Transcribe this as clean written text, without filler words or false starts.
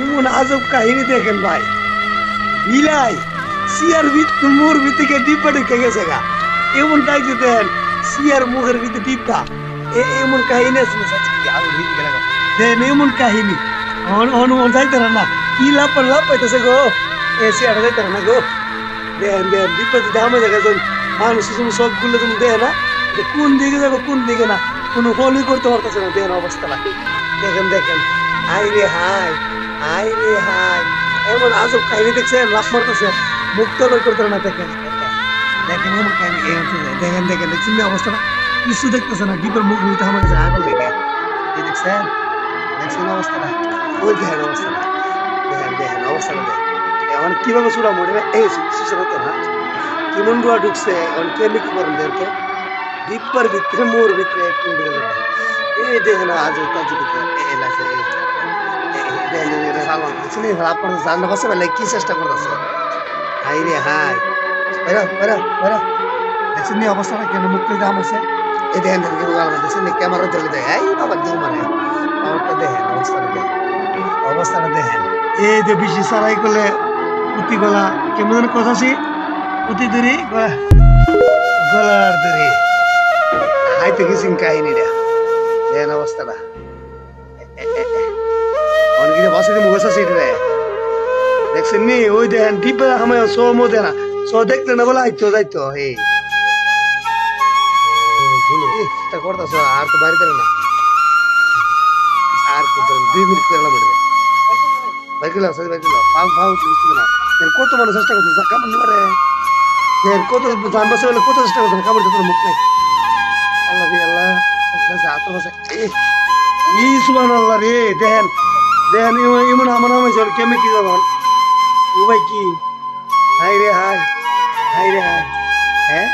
এমন আজব কাহিনী দেখেন ভাই, বিলাই সিয়ার মুর ভিতরে ডিব্বা ঢুকে গেছে গা, এমন ডাইছে দেন সিয়ার মুখের ভিতরে ডিব্বা, এমন কাহিনী আছে না দেন, এমন কাহিনী অনুমান যাইতে না, কি লাভ পাইতেছে গো, এ সিয়ার যাইতে না গো, দেন দেন ডিব্বা যদি আমার জায়গায় মানুষ সবগুলো তুমি দেয় না, কোন দিকে যাবো কোন দিকে না, কোনো ফলই করতে পারতেছে না, দেন অবস্থাটা দেখেন দেখেন, হাই রে হাই, হাই রে হাই, এমন আজব কাহিনী দেখছেন, লাভ মারতেছে, মুক্ত বের করতে না, দেখেন দেখেন এমন কাহিনী, দেখেন দেখেন দেখছেন অবস্থাটা, কিছু দেখতেছে না, ডিপের মুখ নিতে আমার কাছে আগল লেগে, দেখছেন দেখছেন অবস্থাটা, ওই দেখেন অবস্থাটা, দেখেন দেখেন অবস্থাটা দেখেন, এখন কিভাবে চূড়া মরে এই সুসে হতো না, কেমন ডুয়া ঢুকছে, এখন কেমনি কি করেন দেখে ডিপ্পার ভিতরে মোর ভিতরে একটু এই দেখেন আজ তাজ এলাছে আপনার জানা পাশে বেলা কি চেষ্টা করতেছে, হাই রে হাই, দেখছেন নি অবস্থাটা কেন মুক্তি দাম আছে, এই দেখেন দেখছেন ক্যামেরা ধরে দেয়, এই বাবা দিও মানে আমারটা দেখেন অবস্থাটা দেখেন, অবস্থাটা দেখেন, এই যে বেশি সারাই করলে পুঁতি গলা কেমন কথা আছি, পুঁতি দূরি গলার দূরি, হাইতে গেছেন কাহিনীটা দেখেন অবস্থাটা, অনেকে বাসে মুখ আছে রে দেখছেন নি, ওই দেখেন ডিব্বা আমার সো মধ্যে না, সো দেখলে না বলে আইতো যাইতো, এই করতেছ আর তো বাড়িতে না, আর 2 মিনিট করে বাইক পাও পাও না, কত মানুষ চেষ্টা করতেছে কামড় নিবারে, কত যান বাসে বলে কত চেষ্টা করতেছে কামড় তোর মুখ নাই, আল্লাহ রে আল্লাহ সুবহানাল্লাহ রে, দেখেন দেখেন এমন আমার নাম হয়েছে কেমন কি যাবেন ও ভাই কি, হাই রে হাই, হাই রে হাই, হ্যাঁ